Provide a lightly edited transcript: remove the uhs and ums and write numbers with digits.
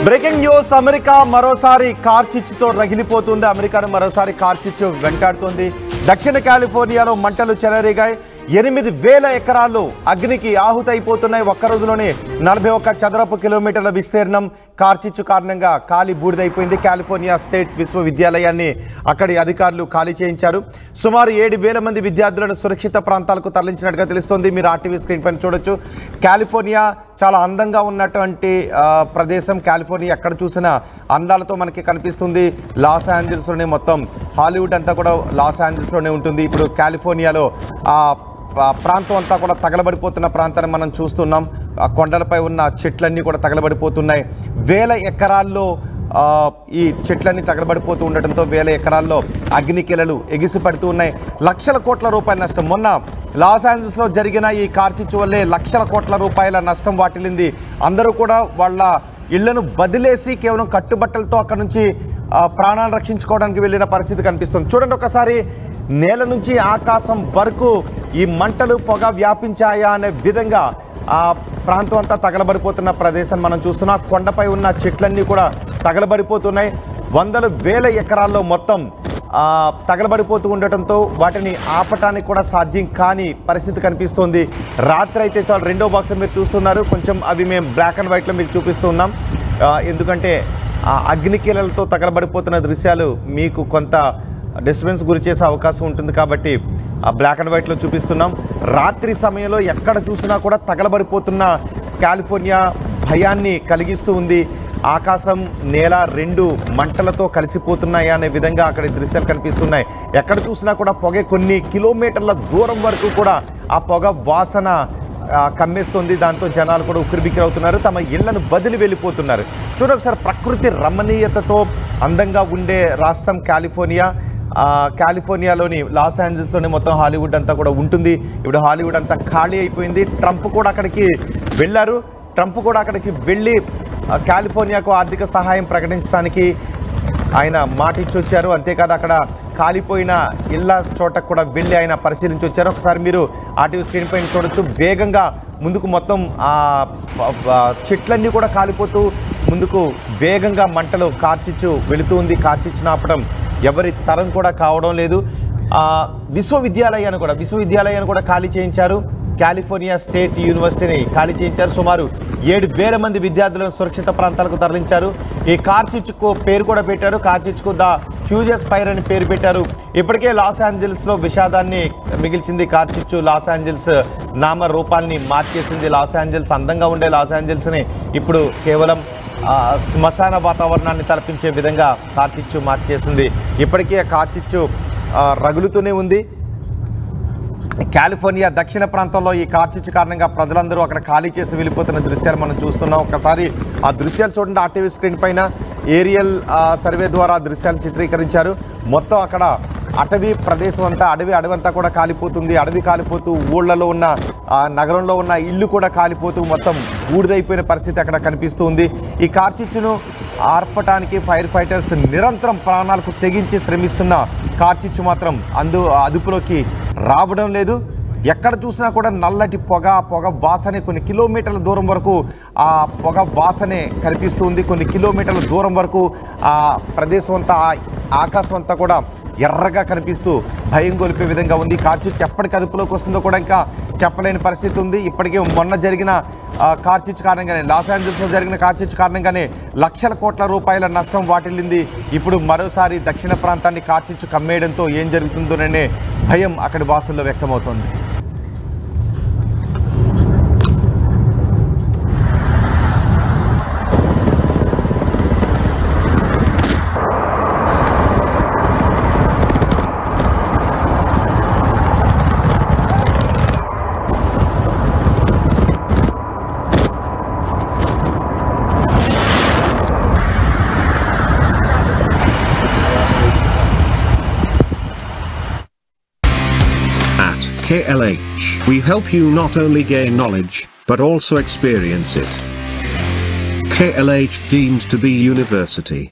Breaking news America మరోసారి కార్చిచ్చుతో రగిలిపోతుంది. అమెరికాను మరోసారి కార్చిచ్చు వెంటాడుతోంది. దక్షిణ కాలిఫోర్నియాలో మంటలు చెలరేగాయి. 8,000 ఎకరాలు అగ్నికి ఆహుతైపోతున్నాయి. ఒక్క రోజులోనే 41 చదరపు కిలోమీటర్ల విస్తీర్ణం కార్చిచ్చు కారణంగా ఖాళీ బూడిదైపోయింది. కాలిఫోర్నియా స్టేట్ విశ్వవిద్యాలయాన్ని అక్కడి అధికారులు ఖాళీ చేయించారు. సుమారు 7,000 మంది విద్యార్థులను సురక్షిత ప్రాంతాలకు తరలించినట్టుగా తెలుస్తోంది. మీరు ఆర్టీవీ స్క్రీన్ పైన చూడొచ్చు. కాలిఫోర్నియా చాలా అందంగా ఉన్నటువంటి ప్రదేశం. కాలిఫోర్నియా ఎక్కడ చూసినా అందాలతో మనకి కనిపిస్తుంది. లాస్ ఏంజల్స్లోనే మొత్తం హాలీవుడ్ అంతా కూడా లాస్ ఏంజల్స్లోనే ఉంటుంది. ఇప్పుడు కాలిఫోర్నియాలో ప్రాంతం అంతా కూడా తగలబడిపోతున్న ప్రాంతాన్ని మనం చూస్తున్నాం. కొండలపై ఉన్న చెట్లన్నీ కూడా తగలబడిపోతున్నాయి. 1000 ఎకరాల్లో ఈ చెట్లన్నీ తగలబడిపోతూ ఉండటంతో 1000 ఎకరాల్లో అగ్నికిలలు ఎగిసిపడుతూ ఉన్నాయి. లక్షల కోట్ల రూపాయల నష్టం. మొన్న లాస్ ఏంజల్స్లో జరిగిన ఈ కార్చిచ్చు వల్లే లక్షల కోట్ల రూపాయల నష్టం వాటిల్లింది. అందరూ కూడా వాళ్ళ ఇళ్లను వదిలేసి కేవలం కట్టుబట్టలతో అక్కడ నుంచి ప్రాణాలు రక్షించుకోవడానికి వెళ్ళిన పరిస్థితి కనిపిస్తుంది. చూడండి ఒకసారి, నేల నుంచి ఆకాశం వరకు ఈ మంటలు పొగ వ్యాపించాయా అనే విధంగా ఆ ప్రాంతం అంతా తగలబడిపోతున్న ప్రదేశం మనం చూస్తున్నాం. కొండపై ఉన్న చెట్లన్నీ కూడా తగలబడిపోతున్నాయి. 100,000 ఎకరాల్లో మొత్తం తగలబడిపోతూ ఉండటంతో వాటిని ఆపటానికి కూడా సాధ్యం కాని పరిస్థితి కనిపిస్తోంది. రాత్రి అయితే చాలా రెండో బాక్స్లో మీరు చూస్తున్నారు. కొంచెం అవి మేము బ్లాక్ అండ్ వైట్లో మీకు చూపిస్తున్నాం. ఎందుకంటే అగ్నికీలలతో తగలబడిపోతున్న దృశ్యాలు మీకు కొంత డిస్టర్బెన్స్ గురి చేసే అవకాశం ఉంటుంది కాబట్టి ఆ బ్లాక్ అండ్ వైట్లో చూపిస్తున్నాం. రాత్రి సమయంలో ఎక్కడ చూసినా కూడా తగలబడిపోతున్న కాలిఫోర్నియా భయాన్ని కలిగిస్తూ ఉంది. ఆకాశం నేల రెండు మంటలతో కలిసిపోతున్నాయా అనే విధంగా అక్కడ దృశ్యాలు కనిపిస్తున్నాయి. ఎక్కడ చూసినా కూడా పొగ కొన్ని కిలోమీటర్ల దూరం వరకు కూడా ఆ పొగ వాసన కమ్మేస్తుంది. దాంతో జనాలు కూడా ఉక్కిరిబిక్కిరవుతున్నారు. తమ ఇళ్లను వదిలి వెళ్ళిపోతున్నారు. చూడండి ఒకసారి, ప్రకృతి రమణీయతతో అందంగా ఉండే రాష్ట్రం కాలిఫోర్నియా. కాలిఫోర్నియాలోని లాస్ ఏంజల్స్లోని మొత్తం హాలీవుడ్ అంతా కూడా ఉంటుంది. ఇప్పుడు హాలీవుడ్ అంతా ఖాళీ అయిపోయింది. ట్రంప్ కూడా అక్కడికి వెళ్ళారు. ట్రంప్ కూడా అక్కడికి వెళ్ళి కాలిఫోర్నియాకు ఆర్థిక సహాయం ప్రకటించడానికి ఆయన మాట ఇచ్చి వచ్చారు. అంతేకాదు అక్కడ కాలిపోయిన ఇళ్ల చోటకు కూడా వెళ్ళి ఆయన పరిశీలించి వచ్చారు. ఒకసారి మీరు ఆర్టీవీ స్క్రీన్ పైన చూడొచ్చు. వేగంగా ముందుకు మొత్తం చెట్లన్నీ కూడా కాలిపోతూ ముందుకు వేగంగా మంటలు కార్చిచ్చు వెళుతూ ఉంది. కార్చిచ్చును ఆపడం ఎవరి తరం కూడా కావడం లేదు. విశ్వవిద్యాలయాన్ని కూడా ఖాళీ చేయించారు. కాలిఫోర్నియా స్టేట్ యూనివర్సిటీని ఖాళీ చేయించారు. సుమారు 7,000 మంది విద్యార్థులను సురక్షిత ప్రాంతాలకు తరలించారు. ఈ కార్చిచ్చుకు పేరు కూడా పెట్టారు. కార్చిచ్చుకు ద హ్యూజెస్ ఫైర్ అని పేరు పెట్టారు. ఇప్పటికే లాస్ ఏంజల్స్లో విషాదాన్ని మిగిల్చింది కార్చిచ్చు. లాస్ ఏంజల్స్ నామ రూపాల్ని మార్చేసింది. లాస్ ఏంజల్స్ అందంగా ఉండే లాస్ ఏంజల్స్ని ఇప్పుడు కేవలం శ్మశాన వాతావరణాన్ని తలపించే విధంగా కార్చిచ్చు మార్చేసింది. ఇప్పటికే కార్చిచ్చు రగులుతూనే ఉంది. కాలిఫోర్నియా దక్షిణ ప్రాంతంలో ఈ కార్చిచ్చు కారణంగా ప్రజలందరూ అక్కడ ఖాళీ చేసి వెళ్ళిపోతున్న దృశ్యాలు మనం చూస్తున్నాం. ఒకసారి ఆ దృశ్యాలు చూడండి. ఆర్టీవీ స్క్రీన్ పైన ఏరియల్ సర్వే ద్వారా దృశ్యాలు చిత్రీకరించారు. మొత్తం అక్కడ అటవీ ప్రదేశం అంతా అడవంతా కూడా కాలిపోతుంది. అడవి కాలిపోతూ ఊళ్ళలో ఉన్న నగరంలో ఉన్న ఇల్లు కూడా కాలిపోతూ మొత్తం బూడిదైపోయిన పరిస్థితి అక్కడ కనిపిస్తూ ఉంది. ఈ కార్చిచ్చును ఆర్పటానికి ఫైర్ ఫైటర్స్ నిరంతరం ప్రాణాలకు తెగించి శ్రమిస్తున్న కార్చిచ్చు మాత్రం అదుపులోకి రావడం లేదు. ఎక్కడ చూసినా కూడా నల్లటి పొగ వాసనే కొన్ని కిలోమీటర్ల దూరం వరకు ఆ పొగ వాసనే కనిపిస్తుంది. కొన్ని కిలోమీటర్ల దూరం వరకు ఆ ప్రదేశం అంతా ఆకాశం అంతా కూడా ఎర్రగా కనిపిస్తూ భయం గొలిపే విధంగా ఉంది. కార్చిచ్చు ఎప్పటికి అదుపులోకి వస్తుందో కూడా ఇంకా చెప్పలేని పరిస్థితి ఉంది. ఇప్పటికే మొన్న జరిగిన కార్చిచ్చు కారణంగానే, లాస్ ఏంజల్స్లో జరిగిన కార్చిచ్చు కారణంగానే లక్షల కోట్ల రూపాయల నష్టం వాటిల్లింది. ఇప్పుడు మరోసారి దక్షిణ ప్రాంతాన్ని కార్చిచ్చు కమ్మేయడంతో ఏం జరుగుతుందోననే భయం అక్కడి వాసుల్లో వ్యక్తమవుతోంది. KLH, we help you not only gain knowledge, but also experience it. KLH deemed to be university.